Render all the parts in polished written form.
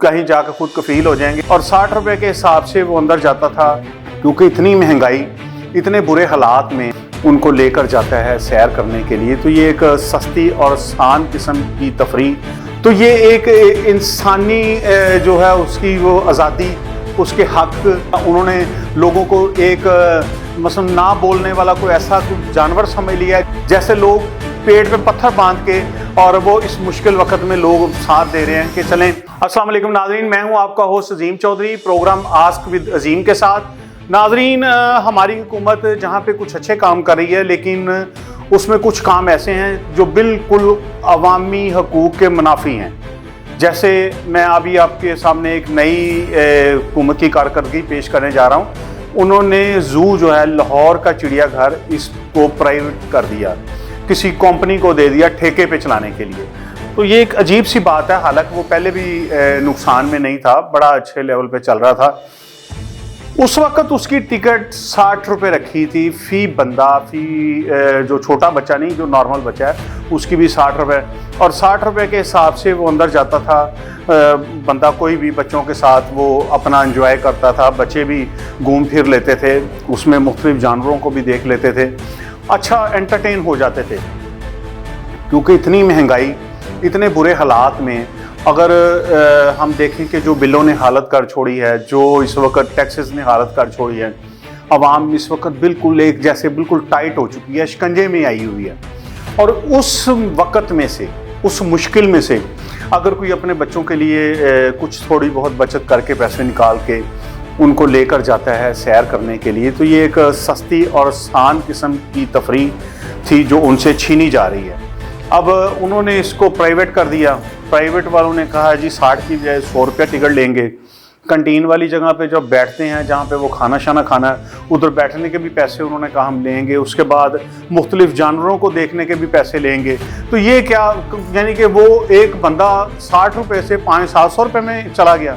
कहीं जाकर खुद कफील हो जाएंगे। और 60 रुपए के हिसाब से वो अंदर जाता था, क्योंकि इतनी महंगाई, इतने बुरे हालात में उनको लेकर जाता है सैर करने के लिए। तो ये एक सस्ती और आसान किस्म की तफरीह, तो ये एक इंसानी जो है उसकी वो आज़ादी, उसके हक, उन्होंने लोगों को एक मसलन ना बोलने वाला कोई ऐसा जानवर समझ लिया है, जैसे लोग पेट पे पत्थर बांध के और वो इस मुश्किल वक्त में लोग साथ दे रहे हैं कि चलें। अस्सलाम वालेकुम नाज़रीन, मैं हूं आपका host Azeem Chaudhary, programme ask with Azeem के साथ। नाज़रीन, हमारी हुकूमत जहां पे कुछ अच्छे काम कर रही है, लेकिन उसमें कुछ काम ऐसे हैं जो बिल्कुल अवामी हकूक़ के मुनाफी हैं। जैसे मैं अभी आपके सामने एक नई हुकूमत की कारकर्दगी पेश करने जा रहा हूँ। उन्होंने ज़ू जो है लाहौर का चिड़ियाघर, इसको प्राइवेट कर दिया, किसी कंपनी को दे दिया ठेके पे चलाने के लिए। तो ये एक अजीब सी बात है, हालांकि वो पहले भी नुकसान में नहीं था, बड़ा अच्छे लेवल पे चल रहा था। उस वक्त उसकी टिकट 60 रुपये रखी थी फ़ी बंदा, फ़ी जो छोटा बच्चा नहीं, जो नॉर्मल बच्चा है उसकी भी 60 रुपये। और 60 रुपये के हिसाब से वो अंदर जाता था। बंदा कोई भी बच्चों के साथ वो अपना एंजॉय करता था, बच्चे भी घूम फिर लेते थे, उसमें मुख्तलिफ जानवरों को भी देख लेते थे, अच्छा एंटरटेन हो जाते थे। क्योंकि इतनी महंगाई, इतने बुरे हालात में अगर हम देखें कि जो बिलों ने हालत कर छोड़ी है, जो इस वक्त टैक्सेस ने हालत कर छोड़ी है, अवाम इस वक्त बिल्कुल एक जैसे बिल्कुल टाइट हो चुकी है, शिकंजे में आई हुई है। और उस वक्त में से, उस मुश्किल में से अगर कोई अपने बच्चों के लिए कुछ थोड़ी बहुत बचत करके पैसे निकाल के उनको लेकर जाता है सैर करने के लिए, तो ये एक सस्ती और आसान किस्म की तफरीह थी जो उनसे छीनी जा रही है। अब उन्होंने इसको प्राइवेट कर दिया। प्राइवेट वालों ने कहा जी 60 की बजाय 100 रुपया टिकट लेंगे। कंटीन वाली जगह पे जब बैठते हैं, जहाँ पे वो खाना शाना खाना है, उधर बैठने के भी पैसे उन्होंने कहा हम लेंगे। उसके बाद मुख्तलिफ जानवरों को देखने के भी पैसे लेंगे। तो ये क्या, यानी कि वो एक बंदा 60 रुपये से 500-700 रुपये में चला गया।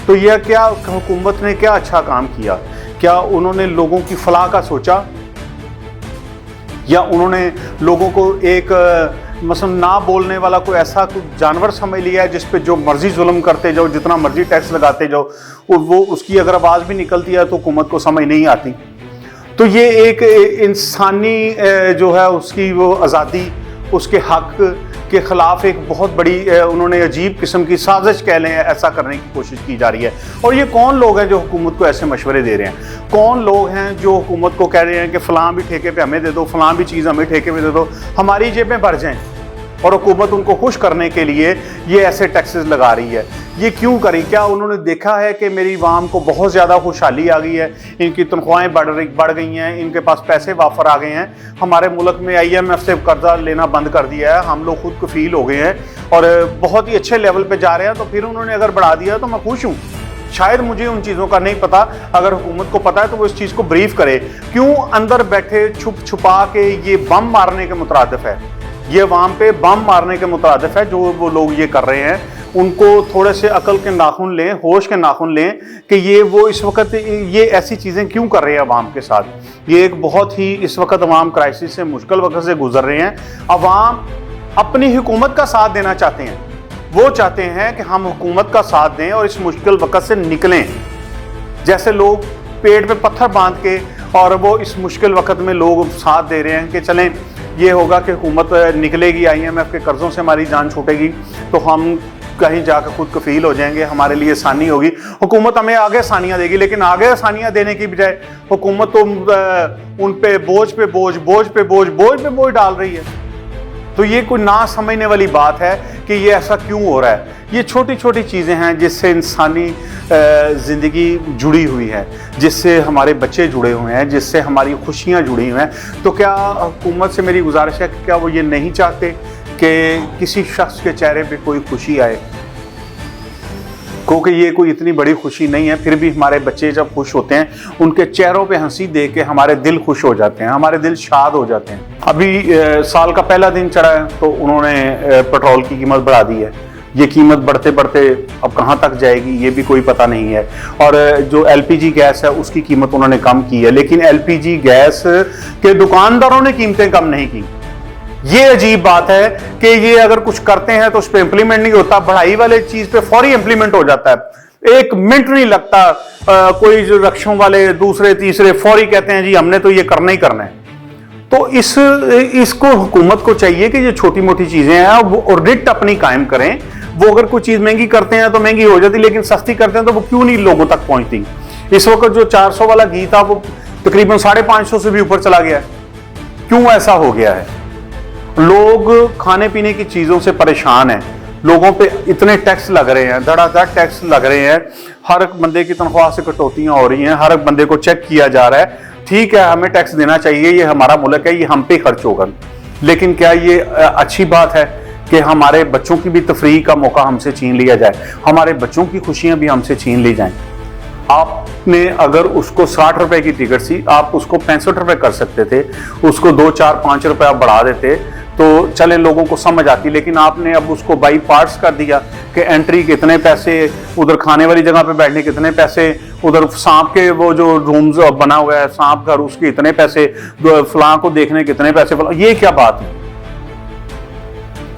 तो यह क्या हुकूमत ने क्या अच्छा काम किया? क्या उन्होंने लोगों की फलाह का सोचा, या उन्होंने लोगों को एक मसलन ना बोलने वाला कोई ऐसा जानवर समझ लिया है जिस पे जो मर्जी जुल्म करते जाओ, जितना मर्जी टैक्स लगाते जाओ, वो उसकी अगर आवाज़ भी निकलती है तो हुकूमत को समझ नहीं आती। तो ये एक इंसानी जो है उसकी वो आज़ादी, उसके हक के ख़िलाफ़ एक बहुत बड़ी उन्होंने अजीब किस्म की साजिश कह लें, ऐसा करने की कोशिश की जा रही है। और ये कौन लोग हैं जो हुकूमत को ऐसे मशवरे दे रहे हैं? कौन लोग हैं जो हुकूमत को कह रहे हैं कि फ़लाँ भी ठेके पे हमें दे दो, फ़लाँ भी चीज़ हमें ठेके पे दे दो, हमारी जेबें भर जाएँ? और हुकूमत उनको खुश करने के लिए ये ऐसे टैक्सेस लगा रही है। ये क्यों करी? क्या उन्होंने देखा है कि मेरी आवाम को बहुत ज़्यादा खुशहाली आ गई है, इनकी तनख्वाहें बढ़ गई हैं, इनके पास पैसे वाफर आ गए हैं, हमारे मुल्क में IMF से कर्जा लेना बंद कर दिया है, हम लोग खुद कफील हो गए हैं और बहुत ही अच्छे लेवल पे जा रहे हैं, तो फिर उन्होंने अगर बढ़ा दिया तो मैं खुश हूँ। शायद मुझे उन चीज़ों का नहीं पता, अगर हुकूमत को पता है तो वो इस चीज़ को ब्रीफ करे। क्यों अंदर बैठे छुप छुपा के ये बम मारने के मुतरादिफ है, ये अवाम पे बम मारने के मुतरादिफ है जो वो लोग ये कर रहे हैं। उनको थोड़े से अकल के नाखून लें, होश के नाखून लें कि ये वो इस वक्त ये ऐसी चीज़ें क्यों कर रहे हैं अवाम के साथ। ये एक बहुत ही इस वक्त अवाम क्राइसिस से, मुश्किल वक्त से गुजर रहे हैं। अवाम अपनी हुकूमत का साथ देना चाहते हैं, वो चाहते हैं कि हम हुकूमत का साथ दें और इस मुश्किल वक्त से निकलें। जैसे लोग पेट पे पत्थर बांध के और वो इस मुश्किल वक्त में लोग साथ दे रहे हैं कि चलें, ये होगा कि हुकूमत निकलेगी, IMF के कर्ज़ों से हमारी जान छूटेगी, तो हम कहीं जाकर खुद कफील हो जाएंगे, हमारे लिए आसानी होगी, हुकूमत हमें आगे आसानियाँ देगी। लेकिन आगे आसानियाँ देने की बजाय हुकूमत तो उन पे बोझ पे बोझ डाल रही है। तो ये कोई ना समझने वाली बात है कि ये ऐसा क्यों हो रहा है। ये छोटी छोटी चीज़ें हैं जिससे इंसानी ज़िंदगी जुड़ी हुई है, जिससे हमारे बच्चे जुड़े हुए हैं, जिससे हमारी खुशियाँ जुड़ी हुई हैं। तो क्या हुकूमत से मेरी गुजारिश है कि क्या वो ये नहीं चाहते कि किसी शख्स के चेहरे पे कोई खुशी आए? क्योंकि ये कोई इतनी बड़ी खुशी नहीं है, फिर भी हमारे बच्चे जब खुश होते हैं, उनके चेहरों पे हंसी देख के हमारे दिल खुश हो जाते हैं, हमारे दिल शाद हो जाते हैं। अभी साल का पहला दिन चढ़ा है तो उन्होंने पेट्रोल की कीमत बढ़ा दी है। ये कीमत बढ़ते बढ़ते अब कहाँ तक जाएगी ये भी कोई पता नहीं है। और जो LPG गैस है उसकी कीमत उन्होंने कम की है, लेकिन LPG गैस के दुकानदारों ने कीमतें कम नहीं की। ये अजीब बात है कि ये अगर कुछ करते हैं तो उस पर इंप्लीमेंट नहीं होता, बढ़ाई वाले चीज पे फौरी इंप्लीमेंट हो जाता है, 1 मिनट नहीं लगता। कोई जो रक्षों वाले दूसरे तीसरे फौरी कहते हैं जी हमने तो ये करना ही करना है। तो इसको हुकूमत को चाहिए कि ये छोटी मोटी चीजें हैं वो ऑडिट अपनी कायम करें। वो अगर कोई चीज महंगी करते हैं तो महंगी हो जाती, लेकिन सस्ती करते हैं तो वो क्यों नहीं लोगों तक पहुंचती। इस वक्त जो 400 वाला घी था वो तकरीबन 550 से भी ऊपर चला गया है। क्यों ऐसा हो गया है? लोग खाने पीने की चीजों से परेशान हैं, लोगों पे इतने टैक्स लग रहे हैं, धड़ाधड़ टैक्स लग रहे हैं, हर एक बंदे की तनख्वाह से कटौतियां हो रही हैं, हर एक बंदे को चेक किया जा रहा है। ठीक है, हमें टैक्स देना चाहिए, ये हमारा मुल्क है, ये हम पे खर्च होगा, लेकिन क्या ये अच्छी बात है कि हमारे बच्चों की भी तफरीह का मौका हमसे छीन लिया जाए, हमारे बच्चों की खुशियां भी हमसे छीन ली जाएं? आपने अगर उसको 60 रुपए की टिकट थी, आप उसको 65 रुपए कर सकते थे, उसको 2, 4, 5 रुपए आप बढ़ा देते तो चले लोगों को समझ आती, लेकिन आपने अब उसको बाई पार्ट्स कर दिया कि एंट्री कितने पैसे, उधर खाने वाली जगह पे बैठने कितने पैसे, उधर सांप के वो जो रूम्स बना हुआ है सांप घर उसके इतने पैसे, फलां को देखने कितने पैसे, ये क्या बात है?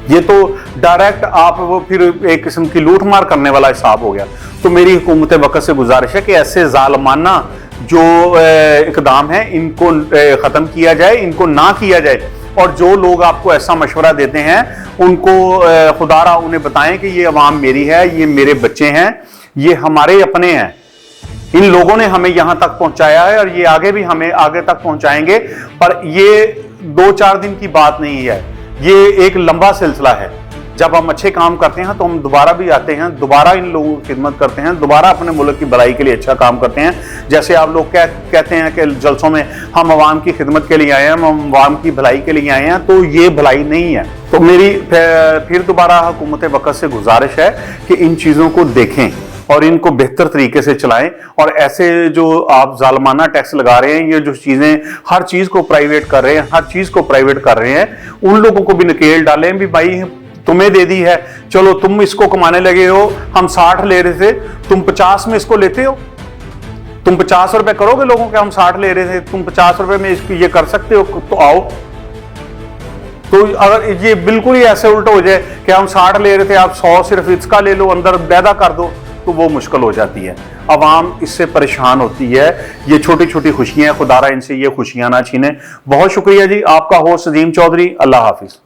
ये तो डायरेक्ट आप वो फिर एक किस्म की लूट मार करने वाला हिसाब हो गया। तो मेरी हुकूमत वक्त से गुजारिश है कि ऐसे जालमाना जो इकदाम है इनको खत्म किया जाए, इनको ना किया जाए। और जो लोग आपको ऐसा मशवरा देते हैं उनको खुदारा उन्हें बताएं कि ये अवाम मेरी है, ये मेरे बच्चे हैं, ये हमारे अपने हैं, इन लोगों ने हमें यहां तक पहुंचाया है और ये आगे भी हमें आगे तक पहुंचाएंगे। पर ये 2-4 दिन की बात नहीं है, ये एक लंबा सिलसिला है। जब हम अच्छे काम करते हैं तो हम दोबारा भी आते हैं, दोबारा इन लोगों की खिदमत करते हैं, दोबारा अपने मुल्क की भलाई के लिए अच्छा काम करते हैं। जैसे आप लोग कहते हैं कि जलसों में हम अवाम की खिदमत के लिए आए हैं, हम अवाम की भलाई के लिए आए हैं, तो ये भलाई नहीं है। तो मेरी फिर दोबारा हुकूमत वक्त से गुजारिश है कि इन चीज़ों को देखें और इनको बेहतर तरीके से चलाएं। और ऐसे जो आप जालमाना टैक्स लगा रहे हैं, ये जो चीज़ें हर चीज़ को प्राइवेट कर रहे हैं, हर चीज़ को प्राइवेट कर रहे हैं, उन लोगों को भी नकेल डालें भी भाई तुम्हें दे दी है, चलो तुम इसको कमाने लगे हो, हम 60 ले रहे थे, तुम 50 में इसको लेते हो, तुम 50 रुपए करोगे लोगों के, हम 60 ले रहे थे, तुम 50 रुपए में इसको ये कर सकते हो, तो आओ। तो अगर ये बिल्कुल ही ऐसे उल्टा हो जाए कि हम 60 ले रहे थे, आप 100 सिर्फ इसका ले लो, अंदर पैदा कर दो, तो वो मुश्किल हो जाती है। अवाम इससे परेशान होती है। ये छोटी छोटी खुशियां, खुदारा इनसे ये खुशियां ना छीने। बहुत शुक्रिया जी, आपका होस्ट अजीम चौधरी। अल्लाह हाफिज।